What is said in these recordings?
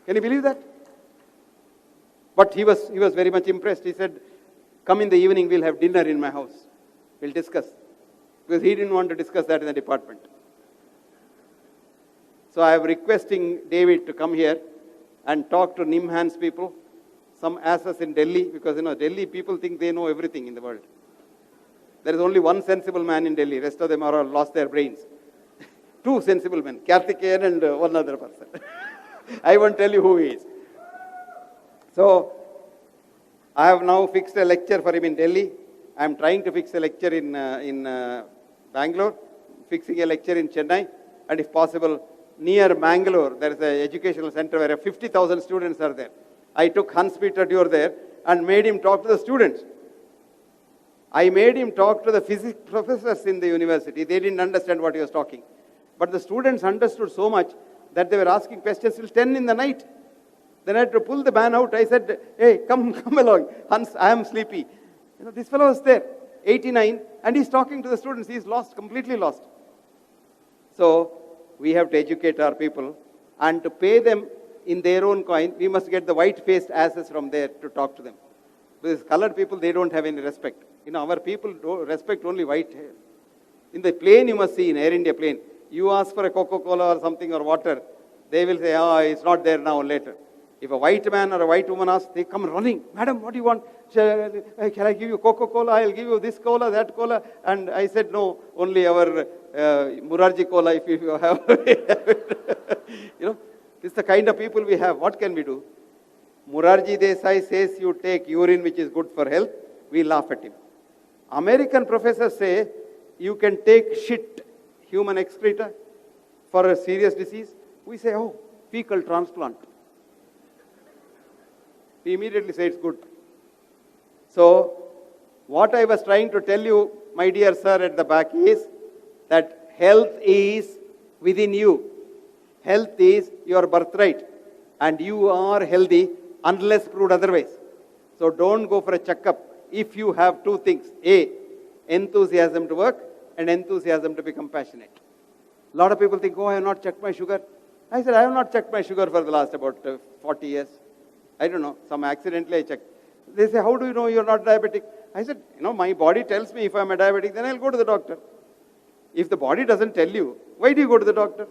Can you believe that? But he was very much impressed. He said, come in the evening, we'll have dinner in my house. We'll discuss. Because he didn't want to discuss that in the department. So I am requesting David to come here and talk to NIMHANS people, some asses in Delhi, because Delhi people think they know everything in the world. There is only one sensible man in Delhi. Rest of them are all lost their brains. Two sensible men, Karthikeyan and one other person. I won't tell you who he is. So I have now fixed a lecture for him in Delhi. I am trying to fix a lecture in Bangalore, fixing a lecture in Chennai, and if possible, near Bangalore, there is an educational center where 50,000 students are there. I took Hans-Peter Dürr there and made him talk to the students. I made him talk to the physics professors in the university. They didn't understand what he was talking. But the students understood so much that they were asking questions till 10 in the night. Then I had to pull the man out. I said, hey, come along. Hans, I am sleepy. This fellow was there, 89, and he's talking to the students. He's lost, completely lost. So we have to educate our people, and to pay them in their own coin, we must get the white-faced asses from there to talk to them. Because colored people, they don't have any respect. Our people don't respect only white hair. In the plane, you must see, in Air India plane, you ask for a Coca-Cola or something or water, they will say, oh, it's not there now, later. If a white man or a white woman asks, they come running. Madam, what do you want? Can I give you Coca-Cola? I'll give you this cola, that cola. And I said, no, only our Murarji cola if you have. This is the kind of people we have. What can we do? Murarji Desai says you take urine which is good for health. We laugh at him. American professors say you can take shit, human excreta, for a serious disease. We say, oh, fecal transplant. We immediately say it's good. So, what I was trying to tell you, my dear sir at the back, is that health is within you. Health is your birthright. And you are healthy unless proved otherwise. So don't go for a checkup if you have two things. A, enthusiasm to work and enthusiasm to be compassionate. A lot of people think, oh, I have not checked my sugar. I said, I have not checked my sugar for the last about 40 years. I don't know, some accidentally I checked. They say, how do you know you're not diabetic? I said, my body tells me if I'm a diabetic, then I'll go to the doctor. If the body doesn't tell you, why do you go to the doctor?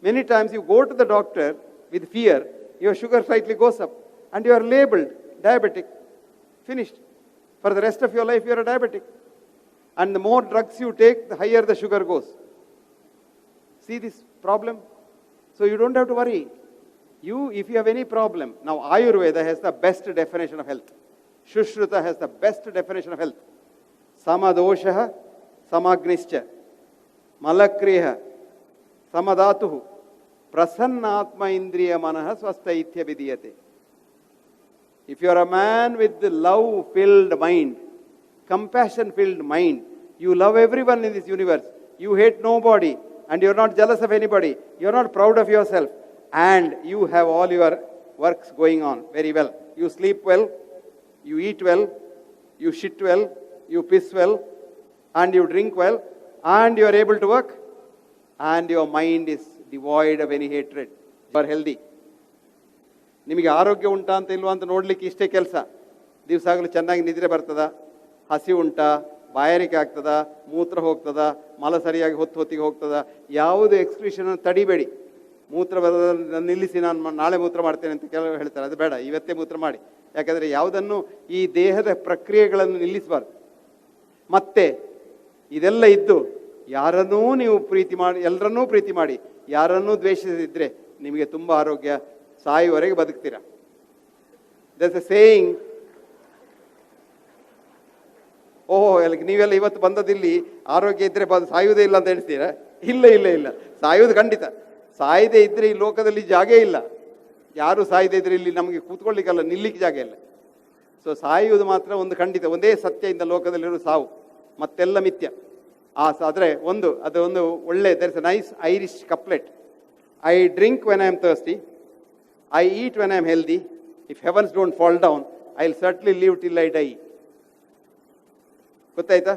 Many times you go to the doctor with fear, your sugar slightly goes up, and you are labeled diabetic. Finished. For the rest of your life, you're a diabetic. And the more drugs you take, the higher the sugar goes. See this problem? So you don't have to worry. If you have any problem, now Ayurveda has the best definition of health. Shushruta has the best definition of health. Samadoshaha, samagnischa, malakriha, samadatuhu, prasannatma indriya manaha swastaithya vidiyate. If you are a man with the love-filled mind, compassion-filled mind, you love everyone in this universe, you hate nobody, and you're not jealous of anybody, you're not proud of yourself, and you have all your works going on very well. You sleep well, you eat well, you shit well, you piss well, and you drink well, and you are able to work, and your mind is devoid of any hatred. You are healthy. ನಿಮಗೆ ಆರೋಗ್ಯ ಉಂಟಾ ಅಂತ ಇಲ್ವಾ ಅಂತ ನೋಡ್ಲಿಕ್ಕೆ ಇಷ್ಟೇ ಕೆಲಸ. ದಿವಸಾಗಲೂ ಚೆನ್ನಾಗಿ ನಿದ್ರೆ ಬರ್ತದ, ಹಸಿ ಉಂಟಾ, ಬಾಯಾರಿಕೆ ಆಗ್ತದ, ಮೂತ್ರ ಹೋಗ್ತದ, ಮಲ ಸರಿಯಾಗಿ ಹೊತ್ತಿಗೆ ಹೋಗ್ತದ, ಯಾವುದು ಎಕ್ಸ್ಕ್ರೀಷನ್ ತಡಿಬೇಡಿ. ಮೂತ್ರ ಬರೋದನ್ನು ನಿಲ್ಲಿಸಿ ನಾನು ನಾಳೆ ಮೂತ್ರ ಮಾಡ್ತೇನೆ ಅಂತ ಕೆಲವರು ಹೇಳ್ತಾರೆ. ಅದು ಬೇಡ, ಇವತ್ತೇ ಮೂತ್ರ ಮಾಡಿ. ಯಾಕಂದರೆ ಯಾವುದನ್ನು ಈ ದೇಹದ ಪ್ರಕ್ರಿಯೆಗಳನ್ನು ನಿಲ್ಲಿಸಬಾರ್ದು. ಮತ್ತೆ ಇದೆಲ್ಲ ಇದ್ದು ಯಾರನ್ನೂ ನೀವು ಪ್ರೀತಿ ಮಾಡಿ, ಎಲ್ಲರನ್ನೂ ಪ್ರೀತಿ ಮಾಡಿ, ಯಾರನ್ನೂ ದ್ವೇಷಿಸಿದ್ರೆ ನಿಮಗೆ ತುಂಬ ಆರೋಗ್ಯ, ಸಾಯುವವರೆಗೆ ಬದುಕ್ತೀರಾ. That's a saying. ಓಹೋ, ನೀವೆಲ್ಲ ಇವತ್ತು ಬಂದದಿಲ್ಲಿ ಆರೋಗ್ಯ ಇದ್ದರೆ ಸಾಯುವುದೇ ಇಲ್ಲ ಅಂತ ಹೇಳ್ತೀರಾ? ಇಲ್ಲ ಇಲ್ಲ ಇಲ್ಲ, ಸಾಯುವುದು ಖಂಡಿತ. ಸಾಯದೇ ಇದ್ರೆ ಈ ಲೋಕದಲ್ಲಿ ಜಾಗ ಇಲ್ಲ. ಯಾರು ಸಾಯದೇ ಇದ್ರೆ ಇಲ್ಲಿ ನಮಗೆ ಕೂತ್ಕೊಳ್ಳಿಕ್ಕಲ್ಲ, ನಿಲ್ಲಿಕ್ಕೆ ಜಾಗ ಇಲ್ಲ. ಸೊ ಸಾಯುವುದು ಮಾತ್ರ ಒಂದು ಖಂಡಿತ, ಒಂದೇ ಸತ್ಯ ಇಂದ ಲೋಕದಲ್ಲಿರೋ ಸಾವು, ಮತ್ತೆಲ್ಲ ಮಿಥ್ಯ. ಆದರೆ ಅದು ಒಳ್ಳೆ, there is a nice Irish couplet. I drink when I am thirsty, I eat when I am healthy. If heavens don't fall down, I will certainly live till I die. ಗೊತ್ತಾಯ್ತಾ?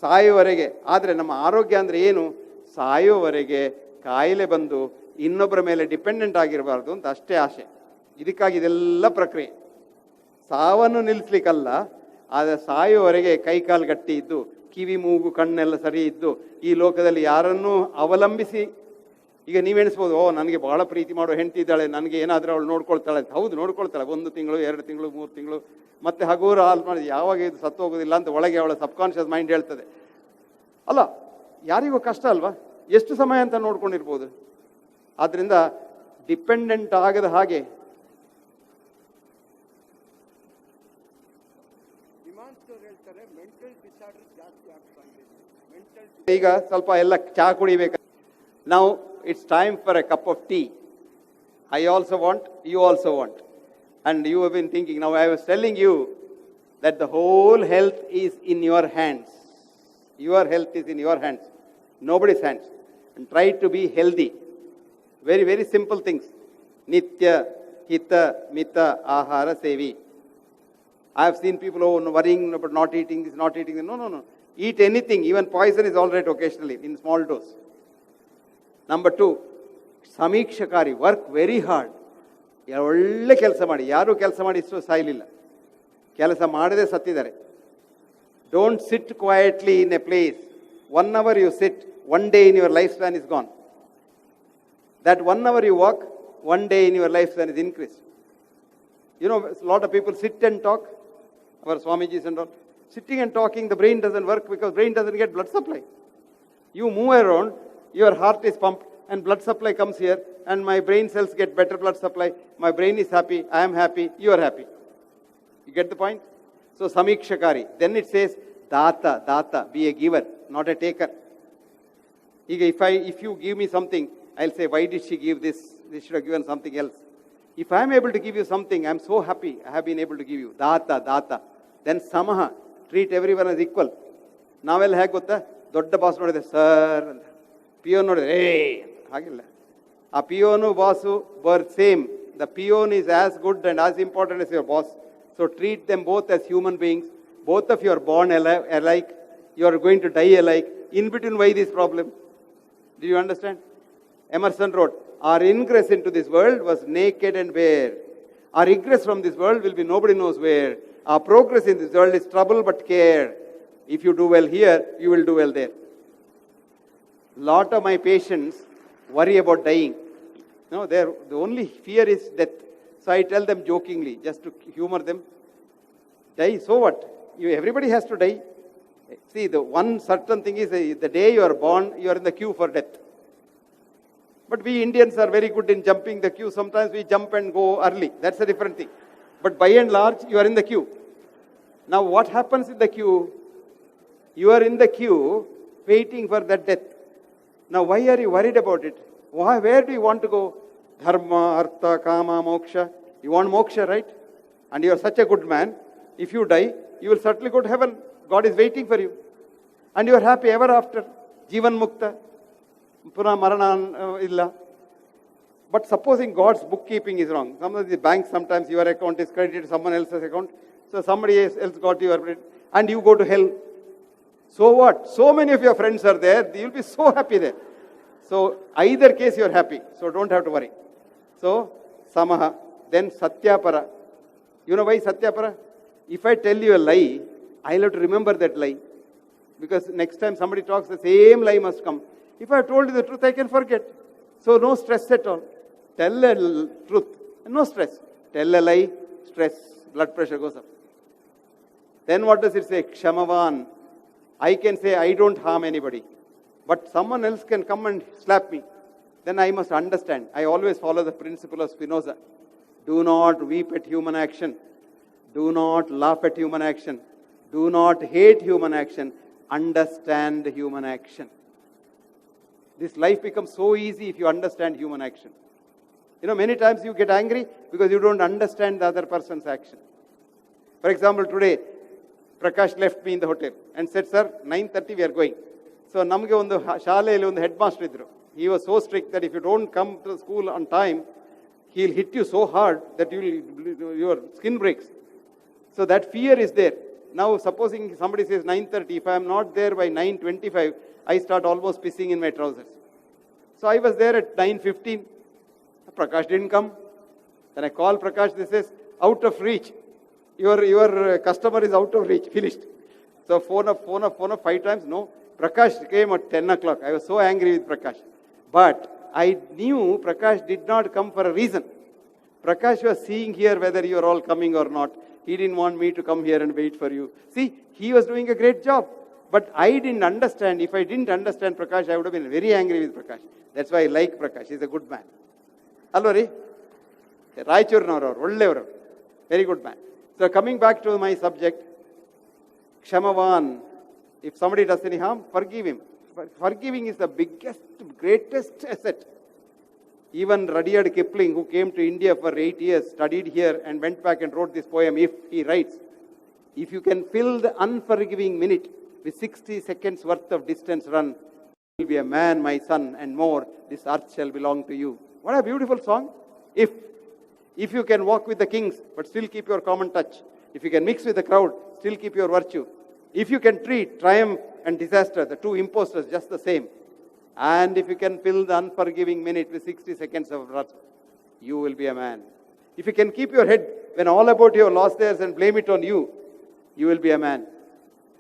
ಸಾಯುವವರೆಗೆ. ಆದರೆ ನಮ್ಮ ಆರೋಗ್ಯ ಅಂದರೆ ಏನು? ಸಾಯುವವರೆಗೆ ಕಾಯಿಲೆ ಬಂದು ಇನ್ನೊಬ್ಬರ ಮೇಲೆ ಡಿಪೆಂಡೆಂಟ್ ಆಗಿರಬಾರ್ದು ಅಂತ ಅಷ್ಟೇ ಆಸೆ. ಇದಕ್ಕಾಗಿ ಇದೆಲ್ಲ ಪ್ರಕ್ರಿಯೆ. ಸಾವನ್ನು ನಿಲ್ಲಿಸ್ಲಿಕ್ಕಲ್ಲ, ಆದರೆ ಸಾಯುವವರೆಗೆ ಕೈಕಾಲು ಗಟ್ಟಿ ಇದ್ದು, ಕಿವಿ ಮೂಗು ಕಣ್ಣೆಲ್ಲ ಸರಿ ಇದ್ದು, ಈ ಲೋಕದಲ್ಲಿ ಯಾರನ್ನೂ ಅವಲಂಬಿಸಿ, ಈಗ ನೀವೆಣಿಸ್ಬೋದು, ನನಗೆ ಬಹಳ ಪ್ರೀತಿ ಮಾಡೋ ಹೆಂಡತಿ ಇದ್ದಾಳೆ, ನನಗೆ ಏನಾದರೂ ಅವಳು ನೋಡ್ಕೊಳ್ತಾಳೆ ಅಂತ. ಹೌದು, ನೋಡ್ಕೊಳ್ತಾಳೆ, 1 ತಿಂಗಳು 2 ತಿಂಗಳು 3 ತಿಂಗಳು, ಮತ್ತೆ ಹಗೂರ ಹಾಲು ಮಾಡಿ ಯಾವಾಗ ಇದು ಸತ್ತು ಹೋಗೋದಿಲ್ಲ ಅಂತ ಒಳಗೆ ಅವಳ ಸಬ್ಕಾನ್ಷಿಯಸ್ ಮೈಂಡ್ ಹೇಳ್ತದೆ. ಅಲ್ಲ, ಯಾರಿಗೂ ಕಷ್ಟ ಅಲ್ವಾ, ಎಷ್ಟು ಸಮಯ ಅಂತ ನೋಡ್ಕೊಂಡಿರ್ಬೋದು. ಆದ್ದರಿಂದ ಡಿಪೆಂಡೆಂಟ್ ಆಗದ ಹಾಗೆ ಈಗ ಸ್ವಲ್ಪ ಎಲ್ಲ ಚಹಾ ಕುಡಿಬೇಕು. ನಾವು it's time for a cup of tea. I also want, you also want, and you have been thinking. Now I was telling you that the whole health is in your hands. Your health is in your hands, nobody's hands. And try to be healthy. Very, very simple things. Nitya, hita, mita, ahara, sevi. I have seen people worrying about not eating this, not eating this. No. Eat anything. Even poison is all right occasionally in small dose. Number 2, ಸಮೀಕ್ಷಕಾರಿ, work very hard. ಒಳ್ಳೆ ಕೆಲಸ ಮಾಡಿ. ಯಾರೂ ಕೆಲಸ ಮಾಡಿ ಇಷ್ಟು ಸಾಯಲಿಲ್ಲ, ಕೆಲಸ ಮಾಡದೆ ಸತ್ತಿದ್ದಾರೆ. Don't sit quietly in a place. 1 hour you sit, 1 day in your lifespan is gone. That 1 hour you walk, 1 day in your lifespan is increased. You know, a lot of people sit and talk, our Swamijis and all. Sitting and talking, the brain doesn't work because brain doesn't get blood supply. You move around, your heart is pumped and blood supply comes here, and my brain cells get better blood supply. My brain is happy, I am happy, you are happy. You get the point? So samikshakari. Then it says data, be a giver, not a taker. If you give me something, I'll say, why did she give this? They should have given something else. If I am able to give you something, I am so happy I have been able to give you. Data. Then samaha, treat everyone as equal. ನಾವೆಲ್ಲ ಹೇಗೆ ಗೊತ್ತಾ, ದೊಡ್ಡ boss ನೋಡಿದೆ sir ಅಂತ, peon ನೋಡಿದ್ರೆ ಹಾಗಿಲ್ಲ. ಆ ಪಿಯೋನು boss were same. The peon is as good and as important as your boss. So treat them both as human beings. Both of you are born alike. You are going to die alike. In between, why this problem? Do you understand? Emerson wrote, our ingress into this world was naked and bare. Our egress from this world will be nobody knows where. Our progress in this world is trouble but care. If you do well here, you will do well there. Lot of my patients worry about dying. No, the only fear is death. So I tell them jokingly, just to humor them, die, so what? Everybody has to die. See, the one certain thing is the day you are born, you are in the queue for death. But we Indians are very good in jumping the queue. Sometimes we jump and go early. That's a different thing. But by and large, you are in the queue. Now what happens in the queue? You are in the queue waiting for that death. Now why are you worried about it? Where do you want to go? Dharma, artha, kama, moksha. You want moksha, right? And you are such a good man. If you die, you will certainly go to heaven. God is waiting for you. And you are happy ever after. Jivan mukta. Puna marana illa. But supposing God's bookkeeping is wrong. Some of the banks, sometimes your account is credited to someone else's account. So somebody else got your credit. And you go to hell. So what? So many of your friends are there. You will be so happy there. So either case you are happy. So don't have to worry. So samaha. Then satyapara. You know why satyapara? If I tell you a lie, I'll have to remember that lie. Because next time somebody talks, the same lie must come. If I told you the truth, I can forget. So no stress at all. Tell a truth, no stress. Tell a lie, stress, blood pressure goes up. Then what does it say? Kshamavan. I can say I don't harm anybody. But someone else can come and slap me. Then I must understand. I always follow the principle of Spinoza. Do not weep at human action. Do not laugh at human action. Do not hate human action. Understand human action. This life becomes so easy if you understand human action. You know, many times you get angry because you don't understand the other person's action. For example, today, Prakash left me in the hotel and said, sir, 9:30 we are going. So, namge ondu ಶಾಲೆಯಲ್ಲಿ ಒಂದು headmaster idru. He was so strict that if you don't come to school on time, he'll hit you so hard that your skin breaks. So that fear is there. Now, supposing somebody says 9:30, if I am not there by 9:25, I start almost pissing in my trousers. So I was there at 9:15. Prakash didn't come. Then I call Prakash, this is out of reach. Your customer is out of reach, finished. So phone up 5 times, no. Prakash came at 10 o'clock. I was so angry with Prakash. But I knew Prakash did not come for a reason. Prakash was seeing here whether you are all coming or not. He didn't want me to come here and wait for you. See, he was doing a great job. But I didn't understand. If I didn't understand Prakash, I would have been very angry with Prakash. That's why I like Prakash. He's a good man. Hello, Ri? Raichurnavaru, very good man. So coming back to my subject, Kshamavan, if somebody does any harm, forgive him. Forgiving is the biggest, greatest asset. Even Rudyard Kipling, who came to India for 8 years, studied here and went back and wrote this poem, if he writes, if you can fill the unforgiving minute with 60 seconds worth of distance run, you will be a man, my son, and more, this earth shall belong to you. What a beautiful song. If you can walk with the kings, but still keep your common touch. If you can mix with the crowd, still keep your virtue. If you can treat triumph and disaster, the two impostors, just the same. And if you can fill the unforgiving minute with 60 seconds of wrath, you will be a man. If you can keep your head when all about you are lost theirs and blame it on you, you will be a man.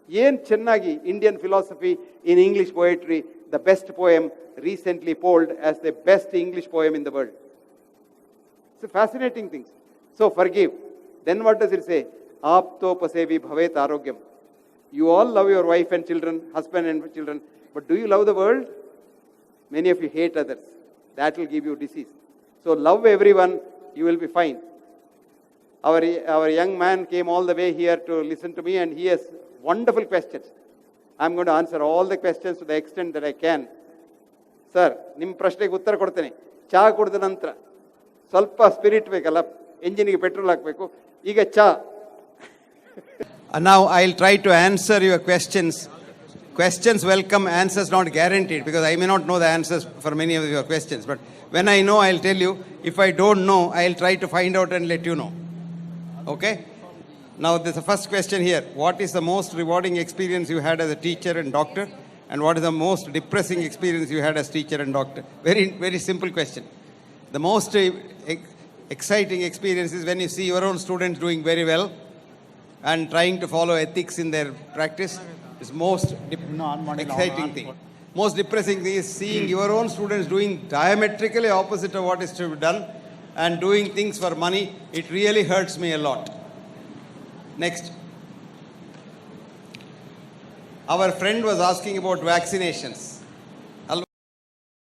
Yen Chennagi, Indian philosophy in English poetry, the best poem recently polled as the best English poem in the world. It's a fascinating thing. So forgive. Then what does it say? Aptopasevi bhavet arogyam. You all love your wife and children, husband and children, but do you love the world? Many of you hate others. That will give you disease. So love everyone, you will be fine. Our young man came all the way here to listen to me, and he has wonderful questions. I'm going to answer all the questions to the extent that I can. Sir, ನಿಮ್ಮ ಪ್ರಶ್ನೆಗೆ ಉತ್ತರ ಕೊಡ್ತೇನೆ. ಚಾ ಕುಡಿದ ನಂತರ ಸ್ವಲ್ಪ spirit ಬೇಕಲ್ಲ, ಎಂಜಿನಿಗೆ petrol ಹಾಕಬೇಕು. ಈಗ ಚಾ. Now I'll try to answer your questions. Questions welcome, answers not guaranteed, because I may not know the answers for many of your questions. But when I know, I'll tell you. If I don't know, I'll try to find out and let you know. Okay? Now, there's the first question here. What is the most rewarding experience you had as a teacher and doctor? And what is the most depressing experience you had as teacher and doctor? Very, very simple question. The most exciting experience is when you see your own students doing very well and trying to follow ethics in their practice. Is most exciting thing. Most depressing thing is seeing your own students doing diametrically opposite of what is to be done and doing things for money. It really hurts me a lot. Next. Our friend was asking about vaccinations.